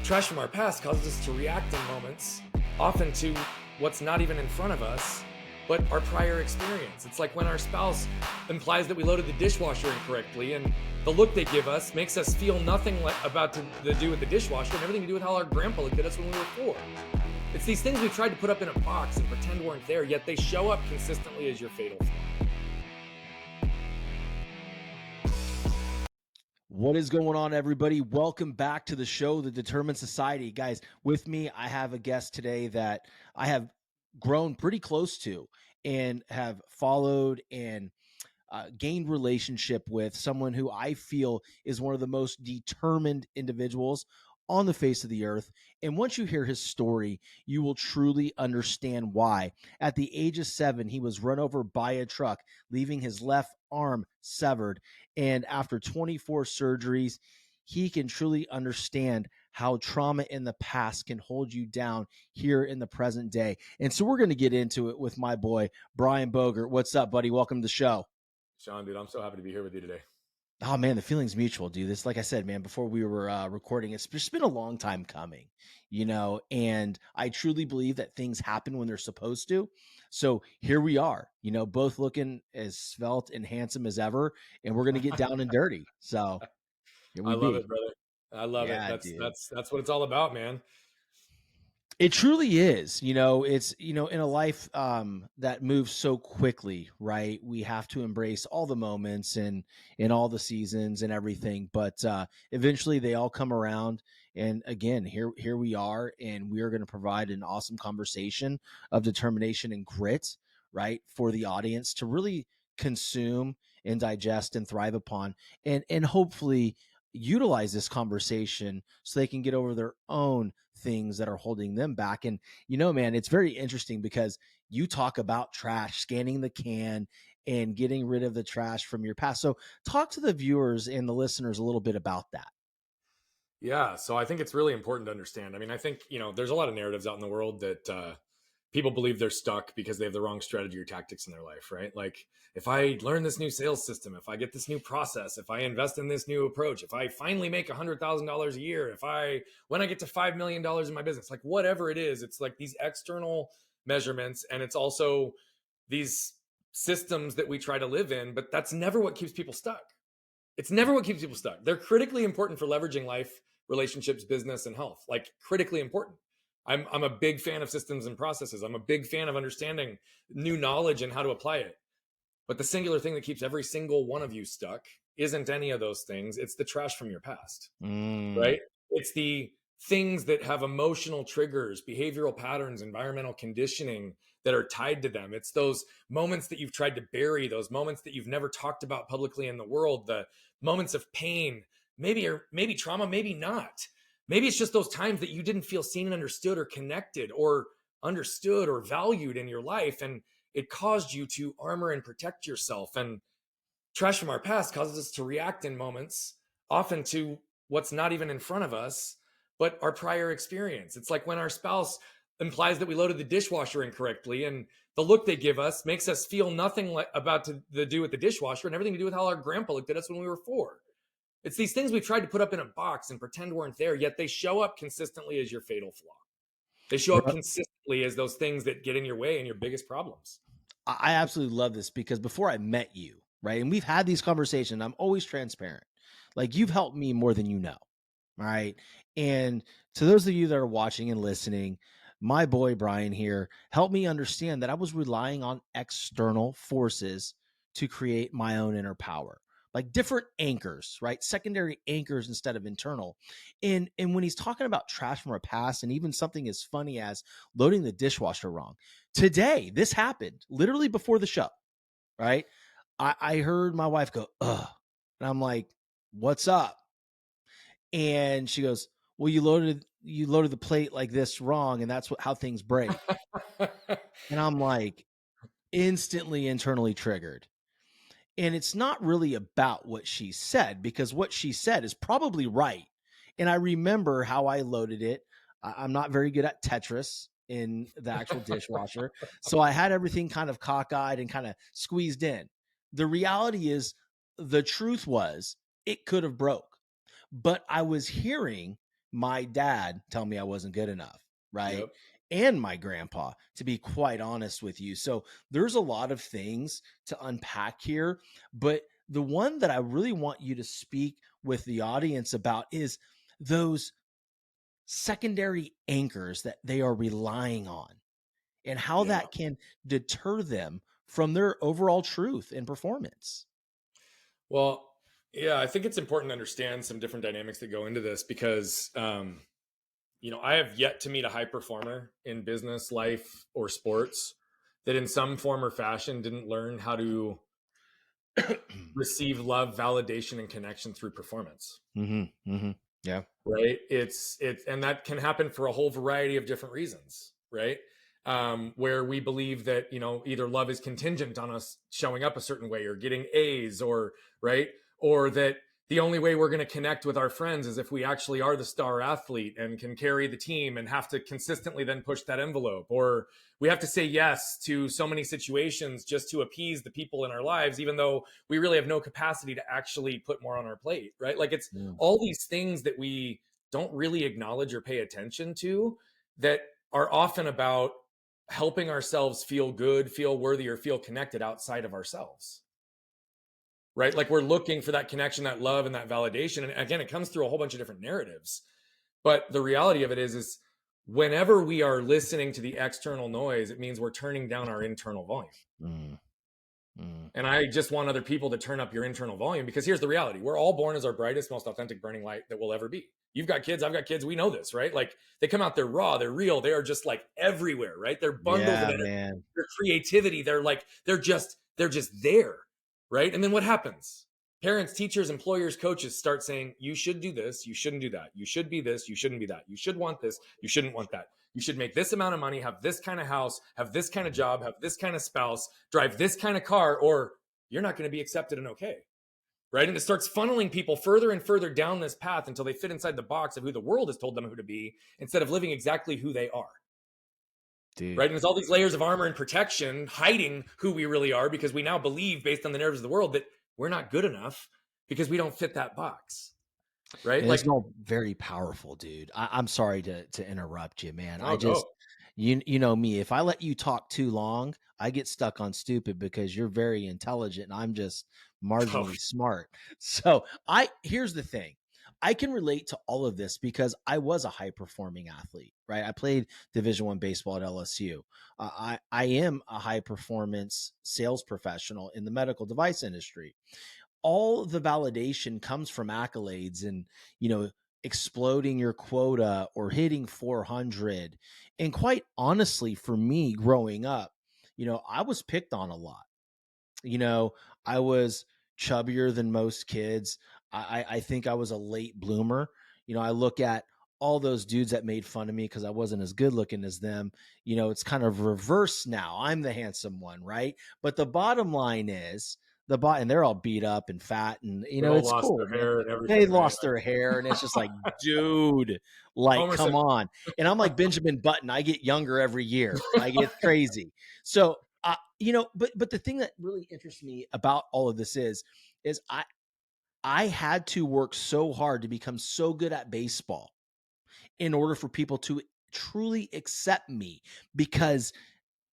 Trash from our past causes us to react in moments, often to what's not even in front of us, but our prior experience. It's like when our spouse implies that we loaded the dishwasher incorrectly, and the look they give us makes us feel nothing about to do with the dishwasher and everything to do with how our grandpa looked at us when we were 4. It's these things we tried to put up in a box and pretend weren't there, yet they show up consistently as your fatal flaw. What is going on, everybody? Welcome back to the show, The Determined Society. Guys, with me, I have a guest today that I have grown pretty close to and have followed and gained relationship with, someone who I feel is one of the most determined individuals on the face of the earth. And once you hear his story, you will truly understand why. At the age of 7, he was run over by a truck, leaving his left arm severed. And after 24 surgeries, he can truly understand how trauma in the past can hold you down here in the present day. And so we're going to get into it with my boy, Brian Bogert. What's up, buddy? Welcome to the show. Sean, dude, I'm so happy to be here with you today. Oh man, the feeling's mutual, dude. This, like I said, man, before we were recording, it's just been a long time coming, and I truly believe that things happen when they're supposed to. So here we are, both looking as svelte and handsome as ever, and we're gonna get down and dirty. So here I we love be. it, brother. I love it. Yeah, That's dude. that's that's what it's all about, man. It truly is. It's, in a life that moves so quickly, right? We have to embrace all the moments and in all the seasons and everything, but eventually they all come around. And again, here we are, and we are going to provide an awesome conversation of determination and grit, right, for the audience to really consume and digest and thrive upon, and hopefully utilize this conversation so they can get over their own things that are holding them back. And man, it's very interesting because you talk about trash, scanning the can and getting rid of the trash from your past. So talk to the viewers and the listeners a little bit about that. Yeah, so I think it's really important to understand. I mean, I think, there's a lot of narratives out in the world that people believe they're stuck because they have the wrong strategy or tactics in their life, right? Like, if I learn this new sales system, if I get this new process, if I invest in this new approach, if I finally make $100,000 a year, when I get to $5 million in my business, like whatever it is, it's like these external measurements, and it's also these systems that we try to live in, but that's never what keeps people stuck. It's never what keeps people stuck. They're critically important for leveraging life, relationships, business, and health. Like, critically important. I'm a big fan of systems and processes. I'm a big fan of understanding new knowledge and how to apply it. But the singular thing that keeps every single one of you stuck isn't any of those things. It's the trash from your past, right? It's the things that have emotional triggers, behavioral patterns, environmental conditioning that are tied to them. It's those moments that you've tried to bury, those moments that you've never talked about publicly in the world, the moments of pain, maybe trauma, maybe not. Maybe it's just those times that you didn't feel seen and understood or connected or understood or valued in your life. And it caused you to armor and protect yourself. And trash from our past causes us to react in moments, often to what's not even in front of us, but our prior experience. It's like when our spouse implies that we loaded the dishwasher incorrectly, and the look they give us makes us feel nothing about to do with the dishwasher and everything to do with how our grandpa looked at us when we were 4. It's these things we tried to put up in a box and pretend weren't there, yet they show up consistently as your fatal flaw. They show up consistently as those things that get in your way and your biggest problems. I absolutely love this because before I met you, right, and we've had these conversations, I'm always transparent. Like, you've helped me more than you know. All right. And to those of you that are watching and listening, my boy Brian here helped me understand that I was relying on external forces to create my own inner power, like different anchors, right? Secondary anchors instead of internal. And when he's talking about trash from our past, and even something as funny as loading the dishwasher wrong, today, this happened literally before the show, right? I heard my wife go, ugh. And I'm like, what's up? And she goes, well, you loaded the plate like this wrong, and that's how things break. And I'm like, instantly internally triggered. And it's not really about what she said, because what she said is probably right. And I remember how I loaded it. I'm not very good at Tetris in the actual dishwasher. So I had everything kind of cockeyed and kind of squeezed in. The reality is, the truth was, it could have broke. But I was hearing my dad tell me I wasn't good enough, right? Yep. And my grandpa, to be quite honest with you. So there's a lot of things to unpack here, but the one that I really want you to speak with the audience about is those secondary anchors that they are relying on and how Yeah. that can deter them from their overall truth and performance. Well, yeah, I think it's important to understand some different dynamics that go into this because, I have yet to meet a high performer in business, life, or sports that in some form or fashion didn't learn how to receive love, validation, and connection through performance. Yeah. Right, and that can happen for a whole variety of different reasons, right? Where we believe that either love is contingent on us showing up a certain way or getting A's, or right, or that the only way we're going to connect with our friends is if we actually are the star athlete and can carry the team and have to consistently then push that envelope, or we have to say yes to so many situations just to appease the people in our lives, even though we really have no capacity to actually put more on our plate, right? Like, it's Yeah. all these things that we don't really acknowledge or pay attention to that are often about helping ourselves feel good, feel worthy, or feel connected outside of ourselves. Right? Like, we're looking for that connection, that love, and that validation. And again, it comes through a whole bunch of different narratives. But the reality of it is whenever we are listening to the external noise, it means we're turning down our internal volume. Mm, mm. And I just want other people to turn up your internal volume, because here's the reality. We're all born as our brightest, most authentic burning light that we'll ever be. You've got kids, I've got kids. We know this, right? Like, they come out, they're raw, they're real. They are just like everywhere, right? They're bundles of Yeah, energy, man. their creativity. They're just there, right? And then what happens? Parents, teachers, employers, coaches start saying, you should do this, you shouldn't do that. You should be this, you shouldn't be that. You should want this, you shouldn't want that. You should make this amount of money, have this kind of house, have this kind of job, have this kind of spouse, drive this kind of car, or you're not going to be accepted and okay. Right. And it starts funneling people further and further down this path until they fit inside the box of who the world has told them who to be, instead of living exactly who they are. Dude. Right. And there's all these layers of armor and protection hiding who we really are, because we now believe, based on the narratives of the world, that we're not good enough because we don't fit that box. Right. And it's Like, all very powerful, dude. I'm sorry to interrupt you, man. I oh, go. just you know me. If I let you talk too long, I get stuck on stupid because you're very intelligent and I'm just Oh, marginally smart. So I here's the thing. I can relate to all of this because I was a high performing athlete, right? I played Division I baseball at LSU. I am a high performance sales professional in the medical device industry. All the validation comes from accolades and, you know, exploding your quota or hitting 400. And quite honestly, for me growing up, I was picked on a lot. I was chubbier than most kids. I think I was a late bloomer. I look at all those dudes that made fun of me because I wasn't as good looking as them. It's kind of reverse now. I'm the handsome one, right? But the bottom line is and they're all beat up and fat, and they all it's lost cool, their man. hair and They everything, right? lost their hair, and it's just like, dude, like, Homer come Simpson. on. And I'm like Benjamin Button. I get younger every year. Like, it's crazy. So but the thing that really interests me about all of this is I had to work so hard to become so good at baseball in order for people to truly accept me, because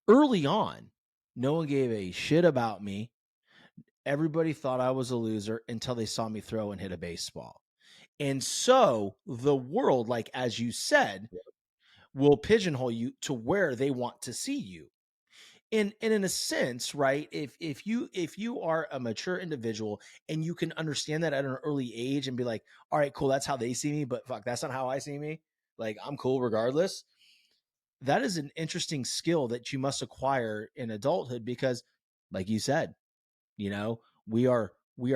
early on, no one gave a shit about me. Everybody thought I was a loser until they saw me throw and hit a baseball. And so the world, like as you said, will pigeonhole you to where they want to see you. And in a sense, right, if you are a mature individual and you can understand that at an early age and be like, all right, cool, that's how they see me, but fuck, that's not how I see me, like, I'm cool regardless. That is an interesting skill that you must acquire in adulthood, because like you said, we are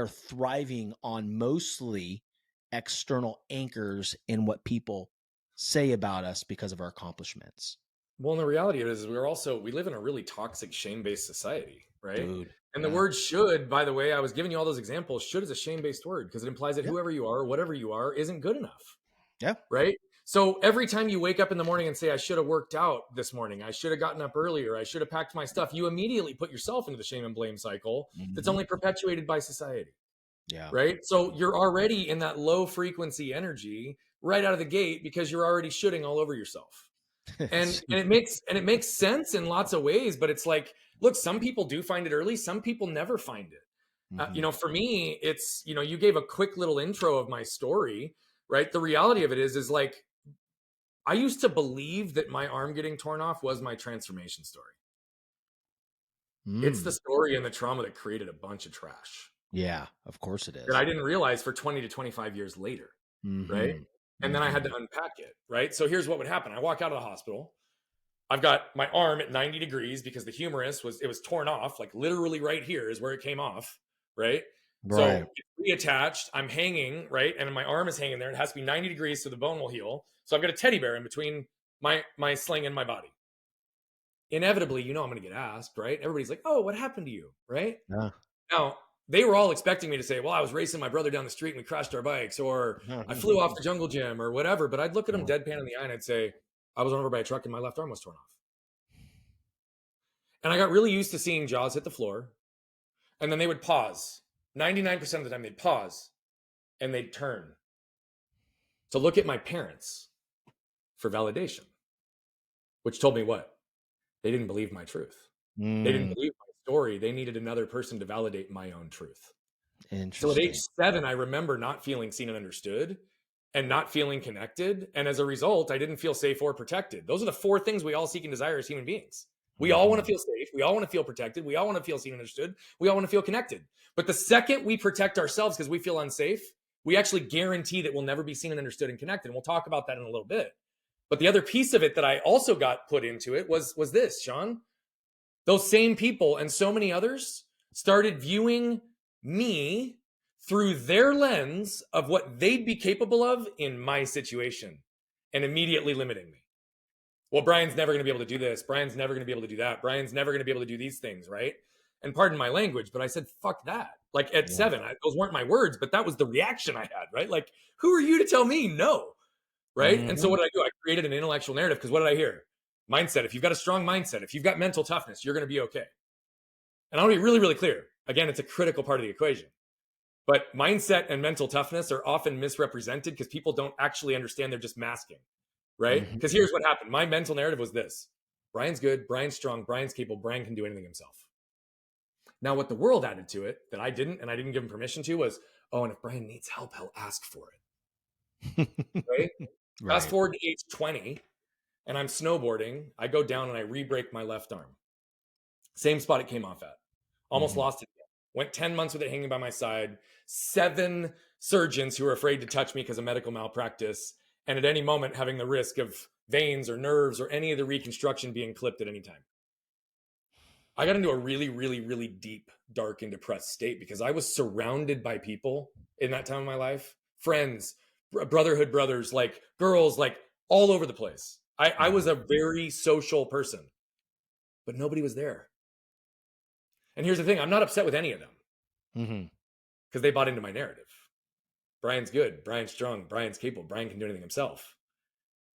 thriving on mostly external anchors in what people say about us because of our accomplishments. Well, and the reality of it is we live in a really toxic shame-based society, right? Dude. And the Yeah. word should, by the way, I was giving you all those examples. Should is a shame-based word because it implies that Yeah. whoever you are or whatever you are isn't good enough, Yeah. right? So every time you wake up in the morning and say, I should have worked out this morning, I should have gotten up earlier, I should have packed my stuff, you immediately put yourself into the shame and blame cycle that's Mhm. only perpetuated by society. Yeah. Right. So you're already in that low frequency energy right out of the gate because you're already shooting all over yourself. And Super. it makes sense in lots of ways, but it's like, look, some people do find it early, some people never find it. Mhm. For me, it's, you gave a quick little intro of my story, right? The reality of it is like, I used to believe that my arm getting torn off was my transformation story. It's the Mm. story and the trauma that created a bunch of trash Yeah, of course it that is. I didn't realize for 20 to 25 years later, right? Mhm. And then I had Mhm. to unpack it, right? So here's what would happen. I walk out of the hospital. I've got my arm at 90 degrees because the humerus was torn off, like literally right here is where it came off, right? Right. So it's reattached. I'm hanging, right? And my arm is hanging there. It has to be 90 degrees so the bone will heal. So I've got a teddy bear in between my sling and my body. Inevitably, I'm going to get asked, right? Everybody's like, "Oh, what happened to you?" Right? Yeah. Now, they were all expecting me to say, "Well, I was racing my brother down the street and we crashed our bikes," or "I flew off the jungle gym," or whatever. But I'd look at them deadpan in the eye and I'd say, "I was run over by a truck and my left arm was torn off." And I got really used to seeing jaws hit the floor, and then they would pause. 99% of the time, they'd pause and they'd turn to look at my parents for validation, which told me what? They didn't believe my truth. They didn't Mm, believe my story. They needed another person to validate my own truth. So at age interesting. 7, I remember not feeling seen and understood and not feeling connected. And as a result, I didn't feel safe or protected. Those are the 4 things we all seek and desire as human beings. We all want to Mhm. feel safe. We all want to feel protected. We all want to feel seen and understood. We all want to feel connected. But the second we protect ourselves because we feel unsafe, we actually guarantee that we'll never be seen and understood and connected. And we'll talk about that in a little bit. But the other piece of it that I also got put into it was this, Sean. Those same people and so many others started viewing me through their lens of what they'd be capable of in my situation and immediately limiting me. Well, Brian's never going to be able to do this. Brian's never going to be able to do that. Brian's never going to be able to do these things, right? And pardon my language, but I said, fuck that. Like at Yeah. 7, those weren't my words, but that was the reaction I had, right? Like, who are you to tell me no? Right? And so Mhm. what did I do? I created an intellectual narrative because what did I hear? Mindset. If you've got a strong mindset, if you've got mental toughness, you're going to be okay. And I'll be really, really clear. Again, it's a critical part of the equation. But mindset and mental toughness are often misrepresented because people don't actually understand. They're just masking, right? Mhm. Because here's what happened. My mental narrative was this: Brian's good, Brian's strong, Brian's capable, Brian can do anything himself. Now, what the world added to it that I didn't, and I didn't give him permission to, was, oh, and if Brian needs help, he'll ask for it, right? Fast Right. forward to age 20, and I'm snowboarding. I go down and I re-break my left arm. Same spot it came off at. Almost Mhm. lost it again. Went 10 months with it hanging by my side. 7 surgeons who were afraid to touch me because of medical malpractice. And at any moment, having the risk of veins or nerves or any of the reconstruction being clipped at any time. I got into a really, really, really deep, dark, and depressed state because I was surrounded by people in that time of my life, friends, brotherhood brothers, like girls, like all over the place. I was Mhm. a very social person, but nobody was there. And here's the thing, I'm not upset with any of them Mhm. because they bought into my narrative. Brian's good, Brian's strong, Brian's capable, Brian can do anything himself.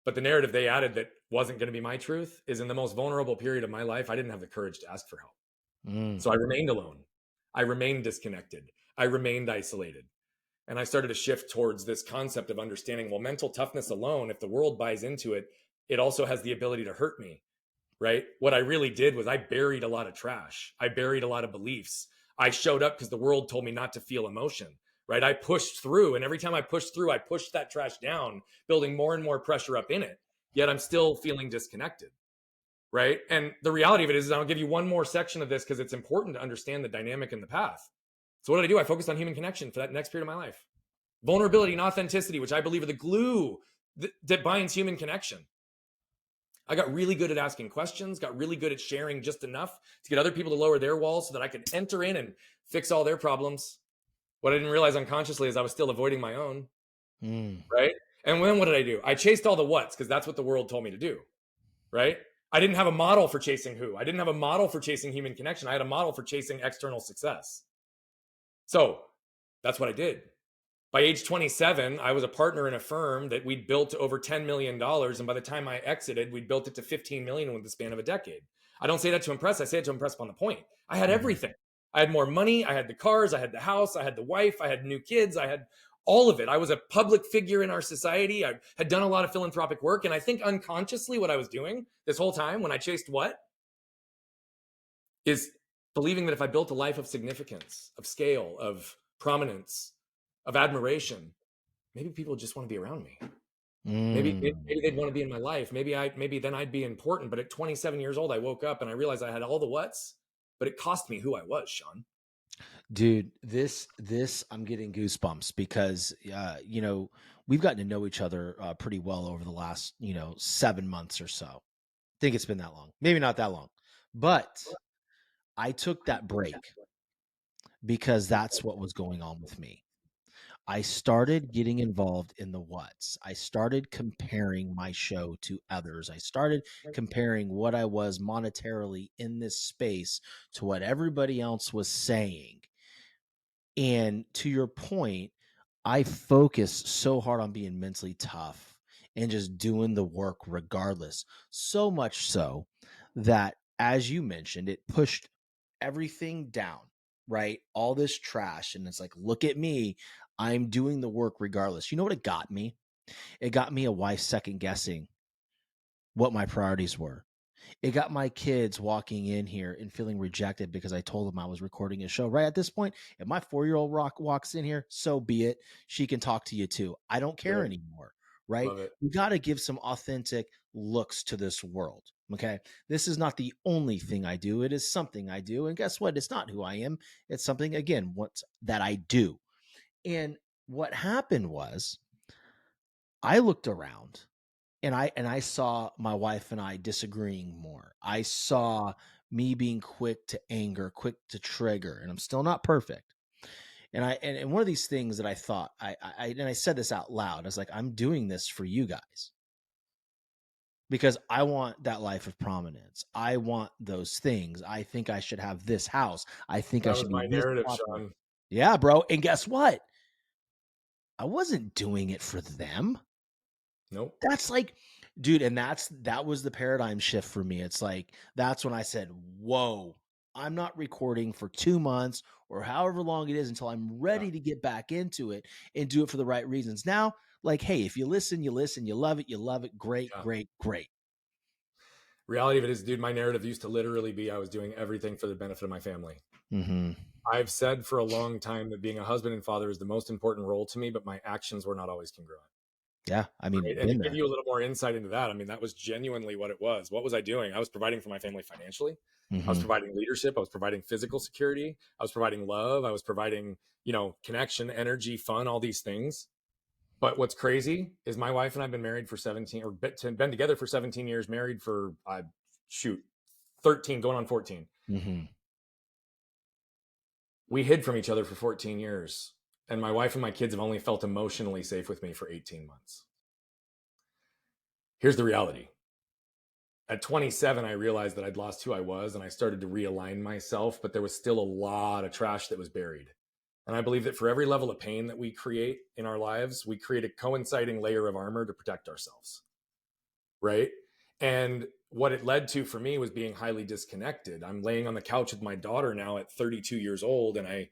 But the narrative they added that wasn't going to be my truth is in the most vulnerable period of my life, I didn't have the courage to ask for help. Mm. So I remained alone. I remained disconnected. I remained isolated. And I started to shift towards this concept of understanding, well, mental toughness alone, if the world buys into it, it also has the ability to hurt me, right? What I really did was I buried a lot of trash. I buried a lot of beliefs. I showed up because the world told me not to feel emotion, right? I pushed through. And every time I pushed through, I pushed that trash down, building more and more pressure up in it. Yet I'm still feeling disconnected, right? And the reality of it is I'll give you one more section of this because it's important to understand the dynamic and the path. So what did I do? I focused on human connection for that next period of my life. Vulnerability and authenticity, which I believe are the glue that binds human connection. I got really good at asking questions, got really good at sharing just enough to get other people to lower their walls so that I could enter in and fix all their problems. What I didn't realize unconsciously is I was still avoiding my own, Mm. right? And then what did I do? I chased all the whats because that's what the world told me to do, right? I didn't have a model for chasing who. I didn't have a model for chasing human connection. I had a model for chasing external success. So that's what I did. By age 27, I was a partner in a firm that we'd built to over $10 million. dollars. And by the time I exited, we'd built it to 15 million dollars within the span of a decade. I don't say that to impress. I say it to impress upon the point. I had Mhm. everything. I had more money. I had the cars. I had the house. I had the wife. I had new kids. I had all of it. I was a public figure in our society. I had done a lot of philanthropic work. And I think unconsciously what I was doing this whole time when I chased what is believing that if I built a life of significance, of scale, of prominence, of admiration, maybe people just want to be around me. Maybe they'd Mm. want to be in my life. Maybe then I'd be important. But at 27 years old, I woke up and I realized I had all the what's, but it cost me who I was, Sean. Dude, this I'm getting goosebumps because we've gotten to know each other pretty well over the last 7 months or so. I think it's been that long, maybe not that long, but I took that break because that's what was going on with me. I started getting involved in the what's. I started comparing my show to others. I started comparing what I was monetarily in this space to what everybody else was saying. And to your point, I focus so hard on being mentally tough and just doing the work regardless. So much so that, as you mentioned, it pushed everything down, right? All this trash. And it's like, look at me. I'm doing the work regardless. You know what it got me? It got me a wife second guessing what my priorities were. It got my kids walking in here and feeling rejected because I told them I was recording a show. Right at this point, if my 4-year-old walks in here, so be it. She can talk to you too. I don't care Good. anymore. Right? Love it. We got to give some authentic looks to this world. Okay. This is not the only thing I do. It is something I do. And guess what? It's not who I am. It's something, again, what's that I do. And what happened was I looked around and I saw my wife and I disagreeing more. I saw me being quick to anger, quick to trigger, and I'm still not perfect. And one of these things that I thought and I said this out loud. I was like, I'm doing this for you guys because I want that life of prominence. I want those things. I think I should have this house. I think I That should was be my this narrative, popular. Sean. Yeah, bro. And guess what? I wasn't doing it for them. Nope. That's like, dude, and that was the paradigm shift for me. It's like that's when I said, "Whoa, I'm not recording for 2 months or however long it is until I'm Yeah. ready to get back into it and do it for the right reasons." Now, like, hey, if you listen, you love it, great, Yeah. great, great. Reality of it is, dude, my narrative used to literally be I was doing everything for the benefit of my family. Mhm. I've said for a long time that being a husband and father is the most important role to me, but my actions were not always congruent. Yeah, I mean, Right? And to been give there. you a little more insight into that, I mean, that was genuinely what it was. What was I doing? I was providing for my family financially. I was Mhm. providing leadership. I was providing physical security. I was providing love. I was providing, connection, energy, fun, all these things. But what's crazy is my wife and I've been married for 17 or been together for 17 years, married for, shoot, 13, going on 14. Mhm. We hid from each other for 14 years. And my wife and my kids have only felt emotionally safe with me for 18 months. Here's the reality. At 27, I realized that I'd lost who I was and I started to realign myself, but there was still a lot of trash that was buried. And I believe that for every level of pain that we create in our lives, we create a coinciding layer of armor to protect ourselves. Right. And what it led to for me was being highly disconnected. I'm laying on the couch with my daughter now at 32 years old, and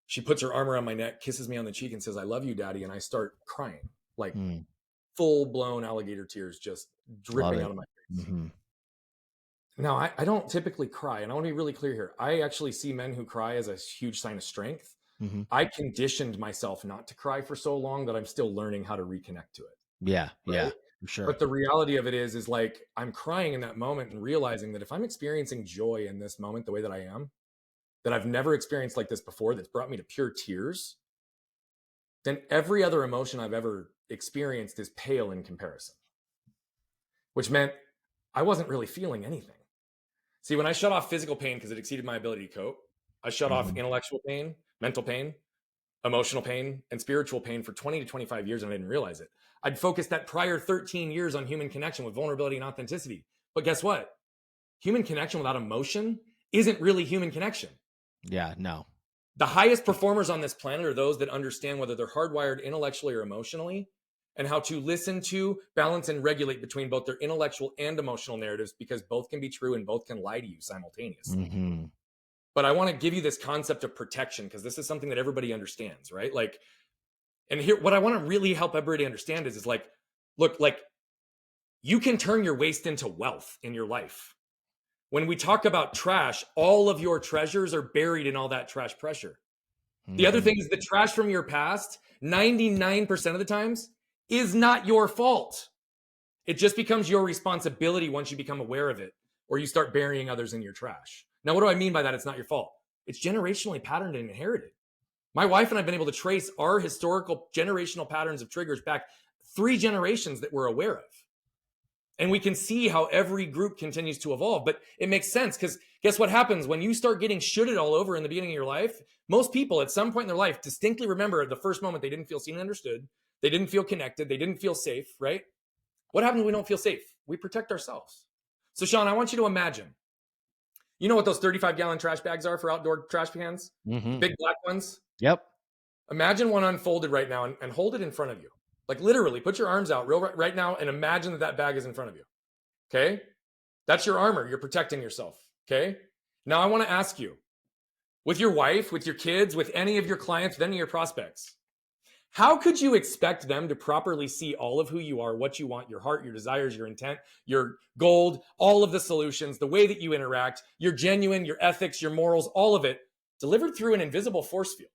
she puts her arm around my neck, kisses me on the cheek, and says, "I love you, Daddy." And I start crying, like Mm. full blown alligator tears just Love dripping it. out of my face. Mhm. Now, I don't typically cry, and I want to be really clear here. I actually see men who cry as a huge sign of strength. Mhm. I conditioned myself not to cry for so long that I'm still learning how to reconnect to it. Yeah, yeah, Right. for sure. But the reality of it is like I'm crying in that moment and realizing that if I'm experiencing joy in this moment the way that I am, that I've never experienced like this before, that's brought me to pure tears, then every other emotion I've ever experienced is pale in comparison, which meant I wasn't really feeling anything. See, when I shut off physical pain because it exceeded my ability to cope, I shut off Mhm. intellectual pain, mental pain, emotional pain, and spiritual pain for 20 to 25 years, and I didn't realize it. I'd focused that prior 13 years on human connection with vulnerability and authenticity. But guess what? Human connection without emotion isn't really human connection. Yeah, no. The highest performers on this planet are those that understand whether they're hardwired intellectually or emotionally and how to listen to, balance, and regulate between both their intellectual and emotional narratives because both can be true and both can lie to you simultaneously. Mhm. But I want to give you this concept of protection because this is something that everybody understands, right? Like, And here, what I want to really help everybody understand is like, look, like you can turn your waste into wealth in your life. When we talk about trash, all of your treasures are buried in all that trash pressure. The other Mm-hmm. thing is the trash from your past, 99% of the times, is not your fault. It just becomes your responsibility once you become aware of it or you start burying others in your trash. Now, what do I mean by that? It's not your fault. It's generationally patterned and inherited. My wife and I have been able to trace our historical generational patterns of triggers back 3 generations that we're aware of. And we can see how every group continues to evolve. But it makes sense because guess what happens when you start getting shitted all over in the beginning of your life? Most people at some point in their life distinctly remember the first moment they didn't feel seen and understood. They didn't feel connected. They didn't feel safe, right? What happens when we don't feel safe? We protect ourselves. So, Sean, I want you to imagine, you know what those 35-gallon trash bags are for outdoor trash cans? The Mm-hmm. big black ones? Yep. Imagine one unfolded right now and hold it in front of you. Like literally, put your arms out real right now and imagine that that bag is in front of you. Okay? That's your armor. You're protecting yourself. Okay? Now I want to ask you, with your wife, with your kids, with any of your clients, with any of your prospects, how could you expect them to properly see all of who you are, what you want, your heart, your desires, your intent, your gold, all of the solutions, the way that you interact, your genuine, your ethics, your morals, all of it delivered through an invisible force field?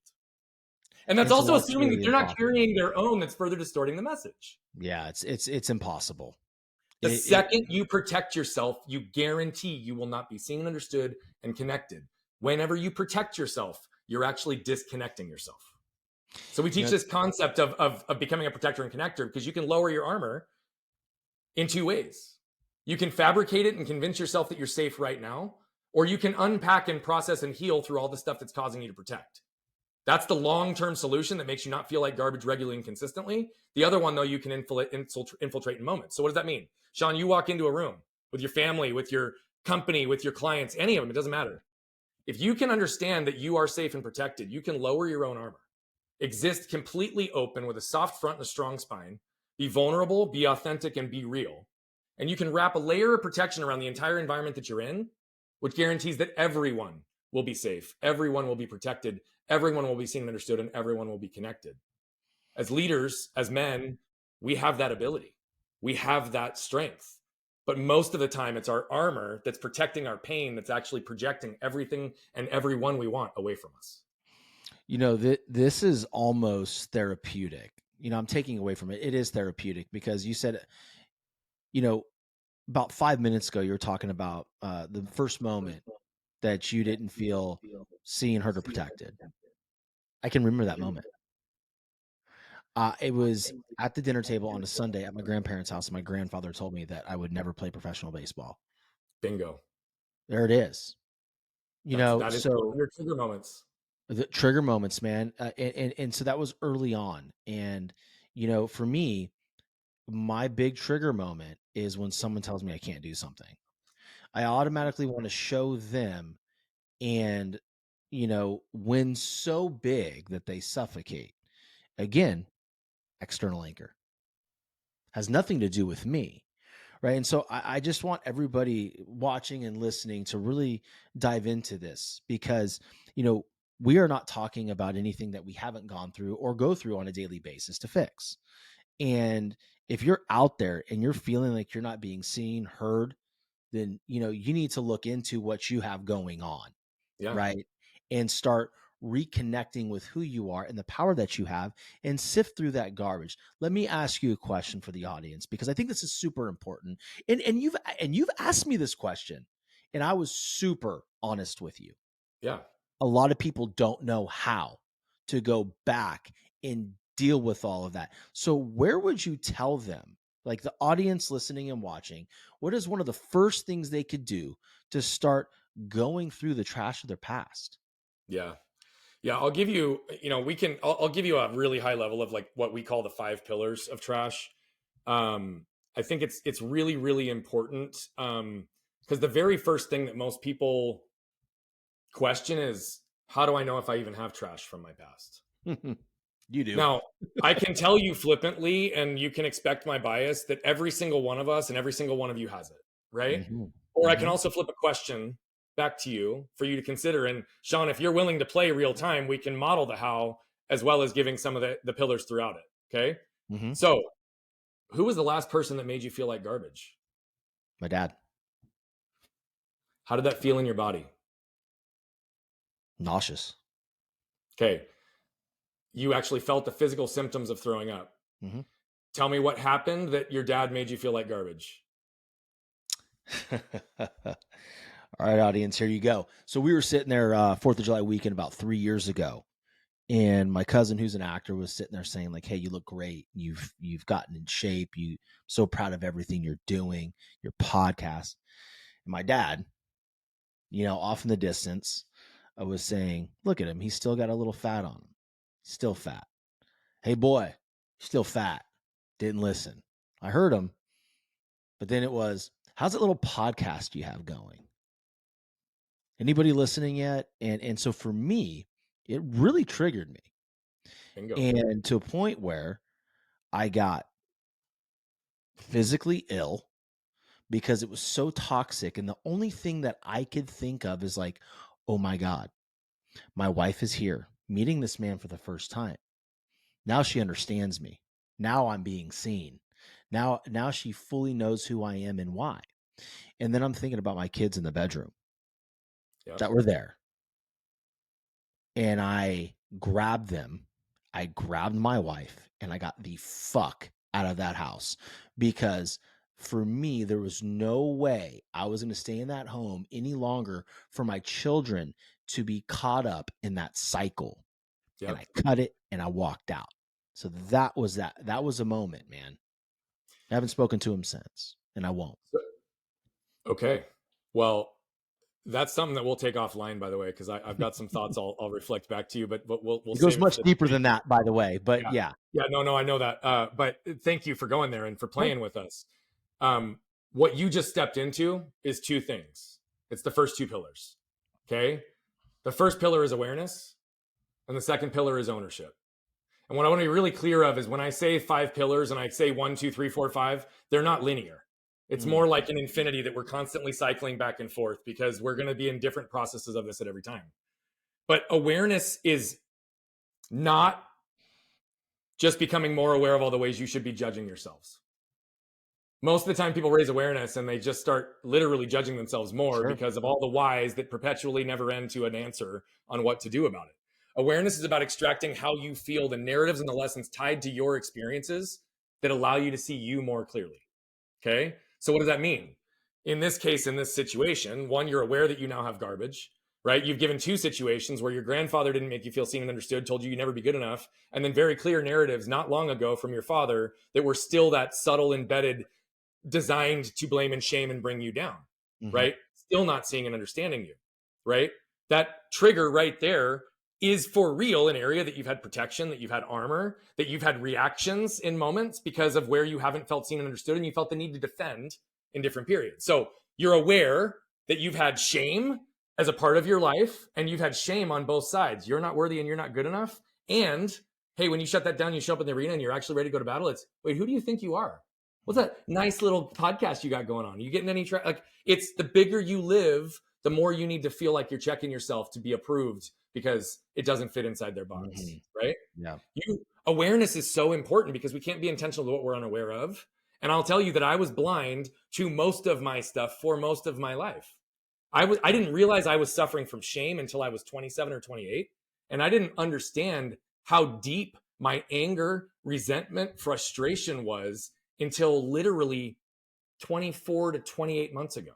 And that's also assuming that Intellectually they're not impossible. carrying their own that's further distorting the message. Yeah, it's impossible. The It second you protect yourself, you guarantee you will not be seen, understood, and connected. Whenever you protect yourself, you're actually disconnecting yourself. So we you teach know this concept of becoming a protector and connector because you can lower your armor in 2 ways. You can fabricate it and convince yourself that you're safe right now, or you can unpack and process and heal through all the stuff that's causing you to protect. That's the long-term solution that makes you not feel like garbage regularly and consistently. The other one, though, you can infiltrate in moments. So what does that mean? Sean, you walk into a room with your family, with your company, with your clients, any of them, it doesn't matter. If you can understand that you are safe and protected, you can lower your own armor, exist completely open with a soft front and a strong spine, be vulnerable, be authentic, and be real. And you can wrap a layer of protection around the entire environment that you're in, which guarantees that everyone will be safe, everyone will be protected, everyone will be seen and understood, and everyone will be connected. As leaders, as men, we have that ability. We have that strength. But most of the time, it's our armor that's protecting our pain that's actually projecting everything and everyone we want away from us. this is almost therapeutic. I'm taking away from it. It is therapeutic because you said, you know, about 5 minutes ago, you were talking about the first moment that you didn't feel seen, heard, or protected. I can remember that moment. It was at the dinner table on a Sunday at my grandparents' house. And my grandfather told me that I would never play professional baseball. Bingo. There it is. That is one of So your trigger moments. the trigger moments, man, and so that was early on. And for me, my big trigger moment is when someone tells me I can't do something. I automatically want to show them and win so big that they suffocate. Again, external anchor has nothing to do with me. Right. And so I just want everybody watching and listening to really dive into this because, we are not talking about anything that we haven't gone through or go through on a daily basis to fix. And if you're out there and you're feeling like you're not being seen, heard, then, you need to look into what you have going on. Yeah. Right. And start reconnecting with who you are and the power that you have and sift through that garbage. Let me ask you a question for the audience because I think this is super important. And you've asked me this question and I was super honest with you. Yeah. A lot of people don't know how to go back and deal with all of that. So where would you tell them, like the audience listening and watching, what is one of the first things they could do to start going through the trash of their past? Yeah. Yeah. I'll give you, I'll give you a really high level of like what we call the 5 pillars of trash. Um, I think it's really, really important. Because the very first thing that most people question is, how do I know if I even have trash from my past? You do. Now, I can tell you flippantly, and you can expect my bias, that every single one of us and every single one of you has it, right? Mhm. Or I can Mhm. also flip a question back to you for you to consider. And Sean, if you're willing to play real time, we can model the how as well as giving some of the pillars throughout it. Okay. Mm-hmm. So, who was the last person that made you feel like garbage? My dad. How did that feel in your body? Nauseous. Okay. You actually felt the physical symptoms of throwing up. Mm-hmm. Tell me what happened that your dad made you feel like garbage. All right, audience, here you go. So we were sitting there 4th of July weekend about 3 years ago. And my cousin, who's an actor, was sitting there saying, like, hey, you look great. You've gotten in shape. You so proud of everything you're doing, your podcast. And my dad, off in the distance, I was saying, look at him. He's still got a little fat on him. Still fat. Hey, boy, still fat. Didn't listen. I heard him. But then it was, how's that little podcast you have going? Anybody listening yet? And so for me, it really triggered me. Bingo. And to a point where I got physically ill because it was so toxic. And the only thing that I could think of is like, oh my God, my wife is here meeting this man for the first time. Now she understands me. Now I'm being seen. Now she fully knows who I am and why. And then I'm thinking about my kids in the bedroom Yep. that were there. And I grabbed them. I grabbed my wife and I got the fuck out of that house because for me, there was no way I was going to stay in that home any longer for my children to be caught up in that cycle. And Yep. I cut it and I walked out. So that was that. That was a moment, man. I haven't spoken to him since, and I won't. Okay. Well, that's something that we'll take offline, by the way, because I've got some thoughts I'll reflect back to you, but we'll It goes save it for much the deeper debate. than that, by the way. But Yeah. yeah. Yeah. No, I know that. But thank you for going there and for Huh? playing with us. What you just stepped into is two things. It's the first two pillars. Okay. The first pillar is awareness, and the second pillar is ownership. And what I want to be really clear of is when I say five pillars and I say 1, 2, 3, 4, 5, they're not linear. It's Mm, more like an infinity that we're constantly cycling back and forth because we're going to be in different processes of this at every time. But awareness is not just becoming more aware of all the ways you should be judging yourselves. Most of the time, people raise awareness and they just start literally judging themselves more sure. because of all the whys that perpetually never end to an answer on what to do about it. Awareness is about extracting how you feel, the narratives and the lessons tied to your experiences that allow you to see you more clearly. Okay. So, what does that mean? In this case, in this situation, one, you're aware that you now have garbage, right? You've given two situations where your grandfather didn't make you feel seen and understood, told you never be good enough, and then very clear narratives not long ago from your father that were still that subtle, embedded, designed to blame and shame and bring you down, Mm-hmm. right? Still not seeing and understanding you, right? That trigger right there is for real an area that you've had protection, that you've had armor, that you've had reactions in moments because of where you haven't felt seen and understood and you felt the need to defend in different periods. So you're aware that you've had shame as a part of your life and you've had shame on both sides. You're not worthy and you're not good enough. And hey, when you shut that down, you show up in the arena and you're actually ready to go to battle. It's, wait, who do you think you are? What's that nice little podcast you got going on? Are you getting any like it's the bigger you live, the more you need to feel like you're checking yourself to be approved because it doesn't fit inside their box, Mm-hmm. right? Yeah. Awareness is so important because we can't be intentional to what we're unaware of. And I'll tell you that I was blind to most of my stuff for most of my life. I didn't realize I was suffering from shame until I was 27 or 28. And I didn't understand how deep my anger, resentment, frustration was until literally 24 to 28 months ago.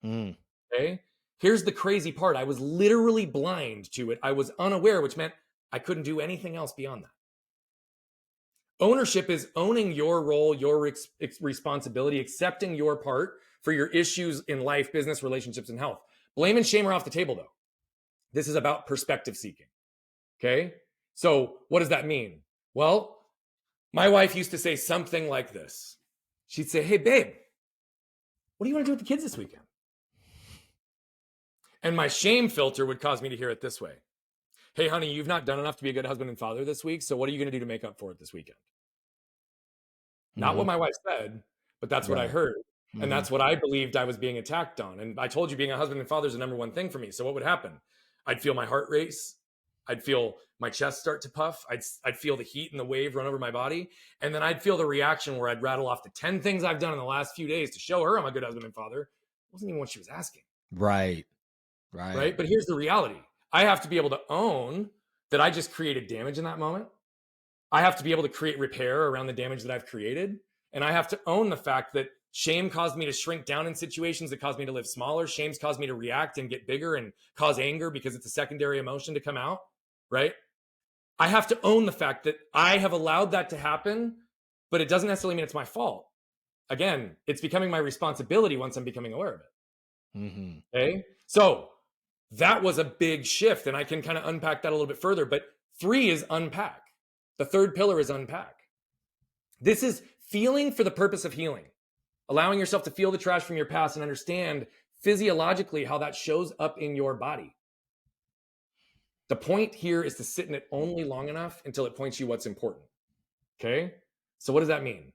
Mm. Okay. Here's the crazy part. I was literally blind to it. I was unaware, which meant I couldn't do anything else beyond that. Ownership is owning your role, your responsibility, accepting your part for your issues in life, business, relationships, and health. Blame and shame are off the table, though. This is about perspective seeking. Okay. So, what does that mean? Well, my wife used to say something like this. She'd say, hey, babe, what do you want to do with the kids this weekend? And my shame filter would cause me to hear it this way. Hey, honey, you've not done enough to be a good husband and father this week. So what are you going to do to make up for it this weekend? Not Mm-hmm. what my wife said, but that's what I Right. heard. And Mm-hmm. that's what I believed I was being attacked on. And I told you being a husband and father is the number one thing for me. So what would happen? I'd feel my heart race. I'd feel my chest start to puff. I'd feel the heat and the wave run over my body. And then I'd feel the reaction where I'd rattle off the 10 things I've done in the last few days to show her I'm a good husband and father. It wasn't even what she was asking. Right. Right. Right. But here's the reality. I have to be able to own that I just created damage in that moment. I have to be able to create repair around the damage that I've created. And I have to own the fact that shame caused me to shrink down in situations that caused me to live smaller. Shame's caused me to react and get bigger and cause anger because it's a secondary emotion to come out. Right. I have to own the fact that I have allowed that to happen, but it doesn't necessarily mean it's my fault. Again, it's becoming my responsibility once I'm becoming aware of it. Mm-hmm. Okay. So that was a big shift. And I can kind of unpack that a little bit further. But 3 is unpack. The third pillar is unpack. This is feeling for the purpose of healing, allowing yourself to feel the trash from your past and understand physiologically how that shows up in your body. The point here is to sit in it only long enough until it points you what's important. Okay. So what does that mean?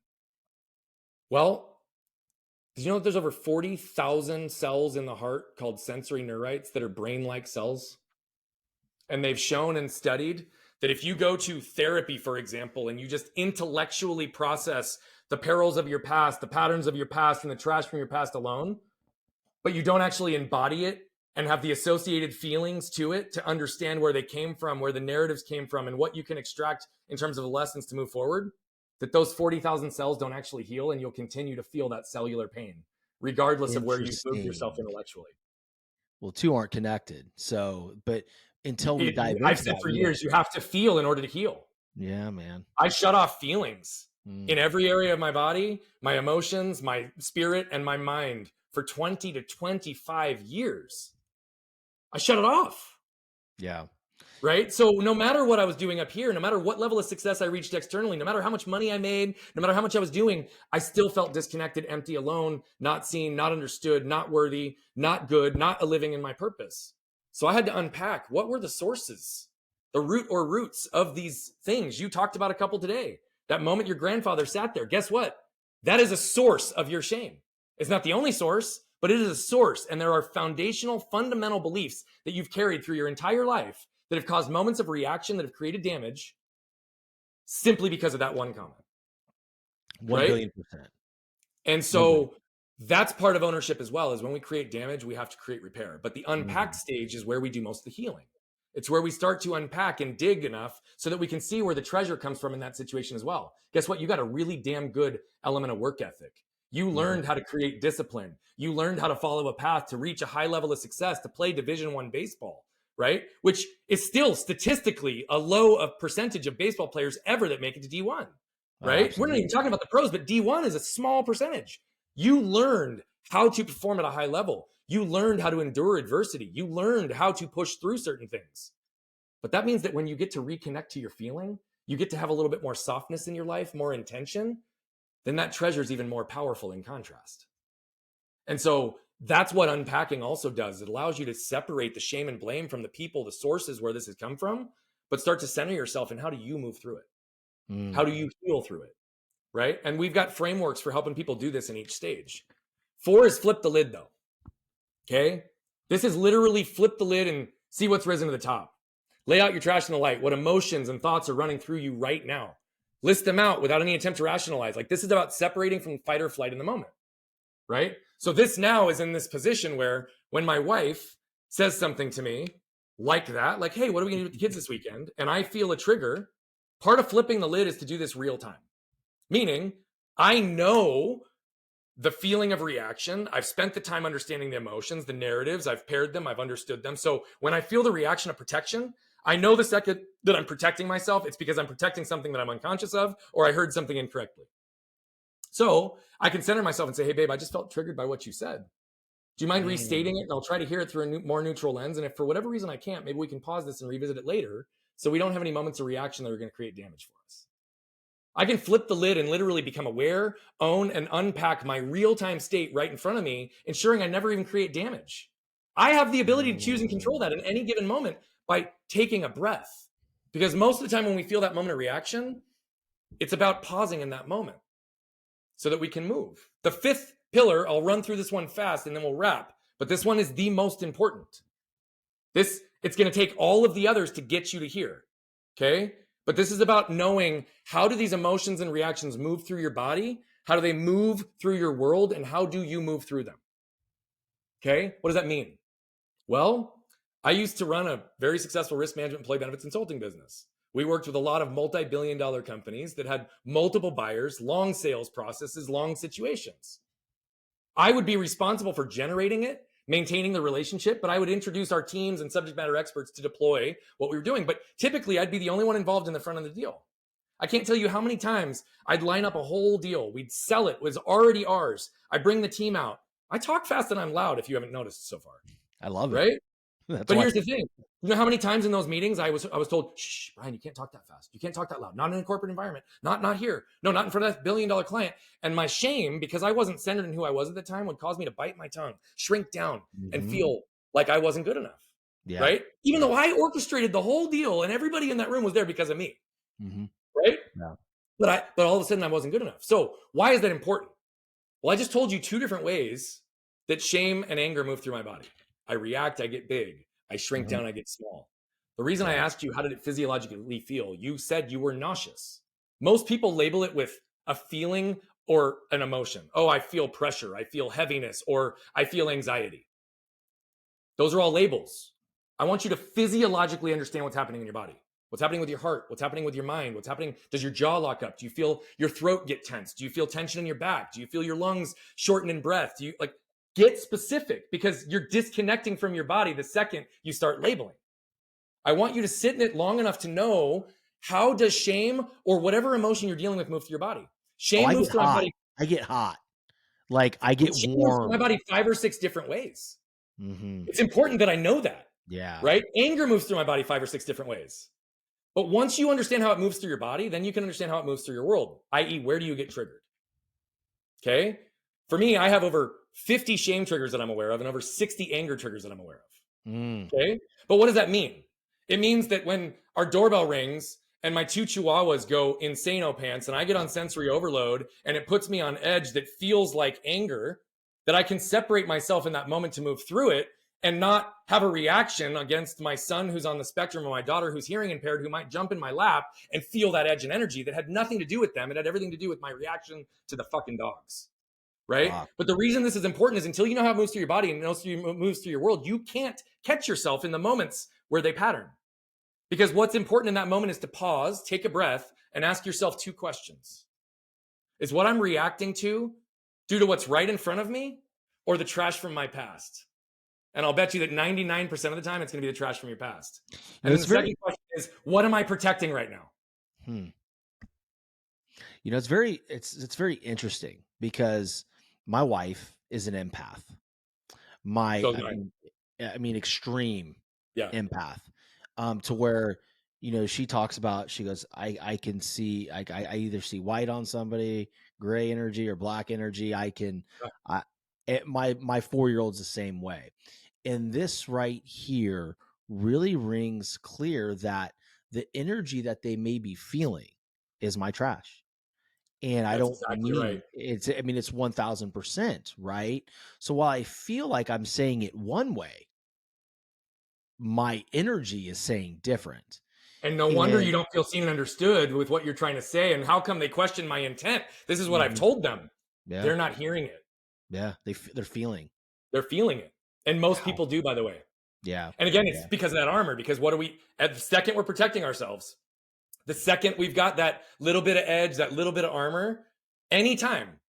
Well, did you know that there's over 40,000 cells in the heart called sensory neurites that are brain-like cells? And they've shown and studied that if you go to therapy, for example, and you just intellectually process the perils of your past, the patterns of your past, and the trash from your past alone, but you don't actually embody it and have the associated feelings to it to understand where they came from, where the narratives came from, and what you can extract in terms of the lessons to move forward, that those 40,000 cells don't actually heal, and you'll continue to feel that cellular pain, regardless of where you've moved yourself Interesting. intellectually. Well, 2 aren't connected. So, but until we dive I've into said that, for we don't. years, you have to feel in order to heal. Yeah, man. I shut off feelings Mm. in every area of my body, my emotions, my spirit, and my mind for 20 to 25 years. I shut it off. Yeah. Right. So no matter what I was doing up here, no matter what level of success I reached externally, no matter how much money I made, no matter how much I was doing, I still felt disconnected, empty, alone, not seen, not understood, not worthy, not good, not living in my purpose. So I had to unpack what were the sources, the root or roots of these things. You talked about a couple today. That moment your grandfather sat there, guess what? That is a source of your shame. It's not the only source, but it is a source. And there are foundational, fundamental beliefs that you've carried through your entire life that have caused moments of reaction that have created damage simply because of that one comment. 1 Right. billion%. And 1 billion. so that's part of ownership as well, is when we create damage, we have to create repair. But the unpack Mhm. stage is where we do most of the healing. It's where we start to unpack and dig enough so that we can see where the treasure comes from in that situation as well. Guess what? You got a really damn good element of work ethic. You learned how to create discipline. You learned how to follow a path to reach a high level of success, to play Division I baseball, right? Which is still statistically a low of percentage of baseball players ever that make it to D1, Oh, right? We're not even absolutely. talking about the pros, but D1 is a small percentage. You learned how to perform at a high level. You learned how to endure adversity. You learned how to push through certain things. But that means that when you get to reconnect to your feeling, you get to have a little bit more softness in your life, more intention, then that treasure is even more powerful in contrast. And so that's what unpacking also does. It allows you to separate the shame and blame from the people, the sources where this has come from, but start to center yourself in how do you move through it? How Mm. do you heal through it? Right. And we've got frameworks for helping people do this in each stage. 4 is flip the lid, though. Okay. This is literally flip the lid and see what's risen to the top. Lay out your trash in the light. What emotions and thoughts are running through you right now? List them out without any attempt to rationalize. Like, this is about separating from fight or flight in the moment. Right. So this now is in this position where when my wife says something to me like that, like, hey, what are we going to do with the kids this weekend? And I feel a trigger. Part of flipping the lid is to do this real time. Meaning, I know the feeling of reaction. I've spent the time understanding the emotions, the narratives. I've paired them. I've understood them. So when I feel the reaction of protection, I know the second that I'm protecting myself, it's because I'm protecting something that I'm unconscious of, or I heard something incorrectly. So I can center myself and say, hey, babe, I just felt triggered by what you said. Do you mind restating it? Mm. And I'll try to hear it through a more neutral lens. And if for whatever reason I can't, maybe we can pause this and revisit it later so we don't have any moments of reaction that are going to create damage for us. I can flip the lid and literally become aware, own, and unpack my real-time state right in front of me, ensuring I never even create damage. I have the ability to choose and control that in any given moment by taking a breath. Because most of the time when we feel that moment of reaction, it's about pausing in that moment so that we can move. The 5th pillar, I'll run through this one fast and then we'll wrap, but this one is the most important. This It's going to take all of the others to get you to here. Okay. But this is about knowing, how do these emotions and reactions move through your body? How do they move through your world? And how do you move through them? Okay. What does that mean? Well, I used to run a very successful risk management employee benefits consulting business. We worked with a lot of multi-billion-dollar companies that had multiple buyers, long sales processes, long situations. I would be responsible for generating it, maintaining the relationship, but I would introduce our teams and subject matter experts to deploy what we were doing. But typically, I'd be the only one involved in the front of the deal. I can't tell you how many times I'd line up a whole deal. We'd sell it. It was already ours. I bring the team out. I talk fast and I'm loud, if you haven't noticed so far, I love it. right? That's But why. here's the thing. You know how many times in those meetings I was told, shh, Brian, you can't talk that fast. You can't talk that loud. Not in a corporate environment. Not here. No, not in front of that $1 billion client. And my shame, because I wasn't centered in who I was at the time, would cause me to bite my tongue, shrink down, and Mm-hmm. feel like I wasn't good enough. Yeah. Right? Even Yeah. though I orchestrated the whole deal and everybody in that room was there because of me. Mm-hmm. Right? Yeah. But all of a sudden I wasn't good enough. So why is that important? Well, I just told you two different ways that shame and anger move through my body. I react, I get big. I shrink Mm-hmm. down, I get small. The reason I Yeah. asked you, how did it physiologically feel? You said you were nauseous. Most people label it with a feeling or an emotion. Oh, I feel pressure, I feel heaviness, or I feel anxiety. Those are all labels. I want you to physiologically understand what's happening in your body. What's happening with your heart? What's happening with your mind? What's happening? Does your jaw lock up? Do you feel your throat get tense? Do you feel tension in your back? Do you feel your lungs shorten in breath? Do you get specific, because you're disconnecting from your body the second you start labeling. I want you to sit in it long enough to know, how does shame or whatever emotion you're dealing with move through your body? Oh, Shame I moves get through my hot. body. I get hot. Like I get Shame moves through my warm. body 5 or 6 different ways. Mm-hmm. It's important that I know that. Yeah. Right? Anger moves through my body 5 or 6 different ways. But once you understand how it moves through your body, then you can understand how it moves through your world, i.e., where do you get triggered? Okay? For me, I have over 50 shame triggers that I'm aware of and over 60 anger triggers that I'm aware of. Mm. Okay? But what does that mean? It means that when our doorbell rings and my 2 chihuahuas go insano pants and I get on sensory overload and it puts me on edge that feels like anger, that I can separate myself in that moment to move through it and not have a reaction against my son who's on the spectrum or my daughter who's hearing impaired who might jump in my lap and feel that edge and energy that had nothing to do with them. It had everything to do with my reaction to the fucking dogs. Right? Fuck. But the reason this is important is, until you know how it moves through your body and moves through your world, you can't catch yourself in the moments where they pattern. Because what's important in that moment is to pause, take a breath, and ask yourself 2 questions. Is what I'm reacting to due to what's right in front of me, or the trash from my past? And I'll bet you that 99% of the time, it's going to be the trash from your past. And then It's the very. second question is, what am I protecting right now? Hmm. It's very. It's very interesting because my wife is an empath. My, So, I mean, extreme yeah, empath, to where, she talks about, she goes, I can see, I either see white on somebody, gray energy or black energy. I, my 4-year-old's the same way. And this right here really rings clear that the energy that they may be feeling is my trash. And I that's don't exactly right. mean it's 1000%, right? So while I feel like I'm saying it one way, my energy is saying different. And no wonder you And don't feel seen and understood with what you're trying to say. And how come they question my intent? This is what I've mhm, told them. yeah, They're not hearing it. yeah, they're feeling. They're feeling it. And most Wow. people do, by the way. Yeah. And again, it's Yeah. because of that armor. Because what are we, at the second we're protecting ourselves, the second we've got that little bit of edge, that little bit of armor, anytime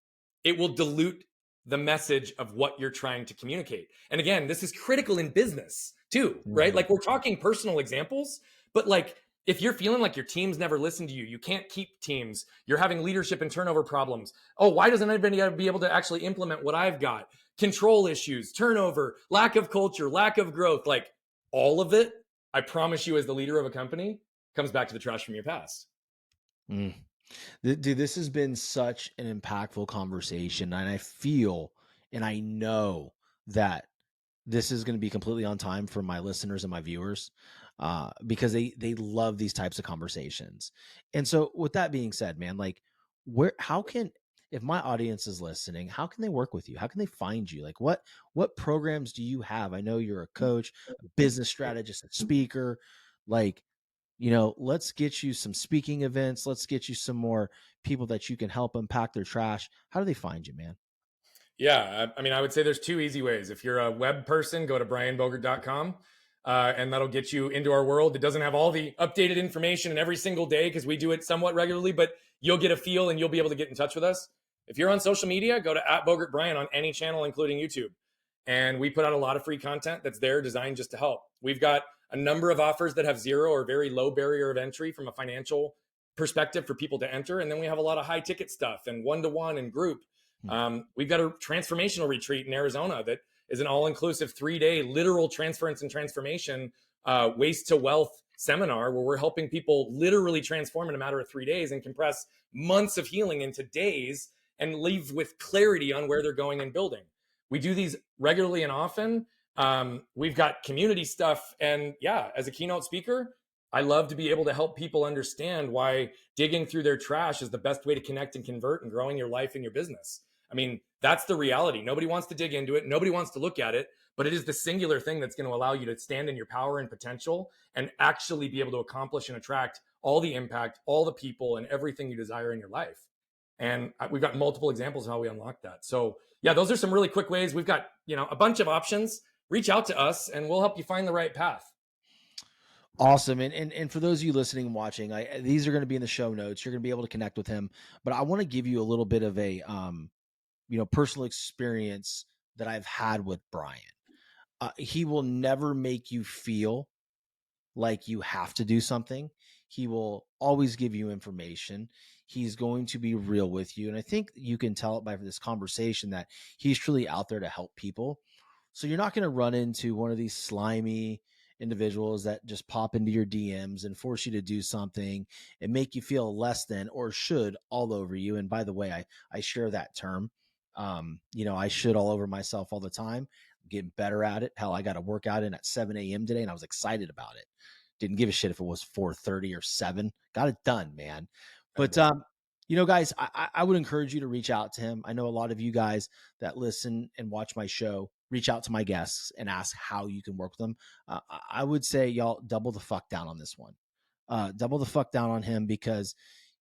it will dilute the message of what you're trying to communicate. And again, this is critical in business too, right? Mhm. Like, we're talking personal examples, but like, if you're feeling like your teams never listen to you, you can't keep teams, you're having leadership and turnover problems. Oh, why doesn't anybody be able to actually implement what I've got? Control issues, turnover, lack of culture, lack of growth, like all of it, I promise you, as the leader of a company, comes back to the trash from your past. Mm. Dude, this has been such an impactful conversation, and I feel and I know that this is going to be completely on time for my listeners and my viewers, because they love these types of conversations. And so, with that being said, man, like, where how can if my audience is listening, how can they work with you? How can they find you? Like what programs do you have? I know you're a coach, a business strategist, a speaker. Like, let's get you some speaking events. Let's get you some more people that you can help unpack their trash. How do they find you, man? Yeah, I mean, I would say there's two easy ways. If you're a web person, go to brianbogert.com, and that'll get you into our world. It doesn't have all the updated information in every single day because we do it somewhat regularly, but you'll get a feel and you'll be able to get in touch with us. If you're on social media, go to @BogertBrian on any channel, including YouTube. And we put out a lot of free content that's there designed just to help. We've got a number of offers that have zero or very low barrier of entry from a financial perspective for people to enter. And then we have a lot of high ticket stuff and one-to-one and group. Hmm. We've got a transformational retreat in Arizona that is an all-inclusive 3-day literal transference and transformation waste to wealth seminar where we're helping people literally transform in a matter of 3 days and compress months of healing into days and leave with clarity on where they're going and building. We do these regularly and often. We've got community stuff. And yeah, as a keynote speaker, I love to be able to help people understand why digging through their trash is the best way to connect and convert and growing your life and your business. I mean, that's the reality. Nobody wants to dig into it. Nobody wants to look at it, but it is the singular thing that's going to allow you to stand in your power and potential and actually be able to accomplish and attract all the impact, all the people, and everything you desire in your life. And we've got multiple examples of how we unlock that. So yeah, those are some really quick ways. We've got, a bunch of options. Reach out to us and we'll help you find the right path. Awesome. And for those of you listening and watching, these are going to be in the show notes. You're going to be able to connect with him. But I want to give you a little bit of a personal experience that I've had with Brian. He will never make you feel like you have to do something. He will always give you information. He's going to be real with you. And I think you can tell it by this conversation that he's truly out there to help people. So you're not going to run into one of these slimy individuals that just pop into your DMs and force you to do something and make you feel less than or should all over you. And by the way, I share that term. I should all over myself all the time. I'm getting better at it. Hell, I got a workout in at 7 a.m. today and I was excited about it. Didn't give a shit if it was 4:30 or 7. Got it done, man. But guys, I would encourage you to reach out to him. I know a lot of you guys that listen and watch my show reach out to my guests and ask how you can work with them. I would say y'all double the fuck down on this one. Double the fuck down on him because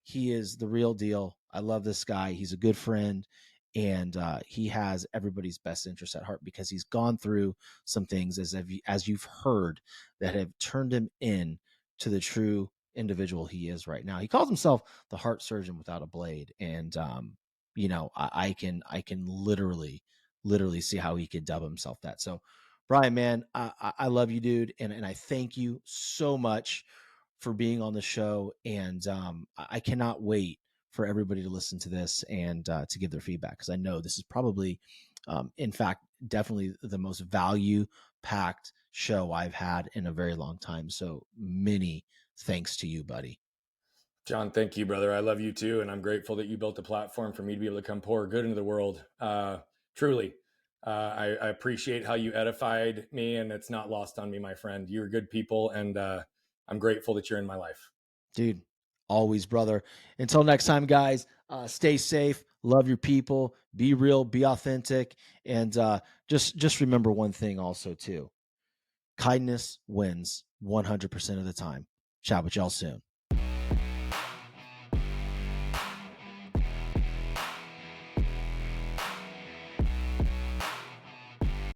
he is the real deal. I love this guy. He's a good friend. And he has everybody's best interest at heart because he's gone through some things, as you've heard, that have turned him in to the true individual he is right now. He calls himself the heart surgeon without a blade, and I can literally see how he could dub himself that. So, Brian, man, I love you, dude, and I thank you so much for being on the show, and I cannot wait for everybody to listen to this and to give their feedback because I know this is probably, in fact, definitely the most value packed show I've had in a very long time. So many thanks to you, buddy. John, thank you, brother. I love you too. And I'm grateful that you built a platform for me to be able to come pour good into the world. Truly, I appreciate how you edified me, and it's not lost on me, my friend. You're good people, and I'm grateful that you're in my life. Dude, always, brother. Until next time, guys, stay safe, love your people, be real, be authentic, and just remember one thing also, too. Kindness wins 100% of the time. Chat with y'all soon.